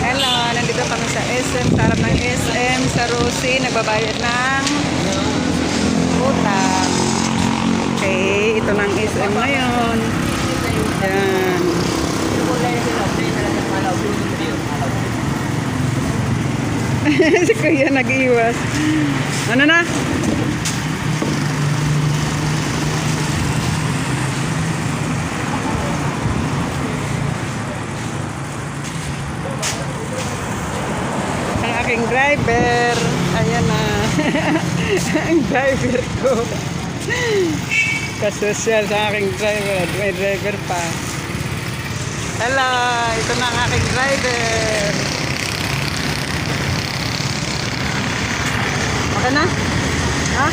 Hello, nandito kami sa SM, sa harap ng SM, sa Rosie, nagbabayad ng utang. Okay, ito ng SM ngayon. Yan. Si Kuya nag-iwas. Ano na? Ang aking driver. Ayan na. Ang driver ko. Kasosyal sa aking driver. May driver pa. Hello, ito na ang aking driver. Okay na? Ha?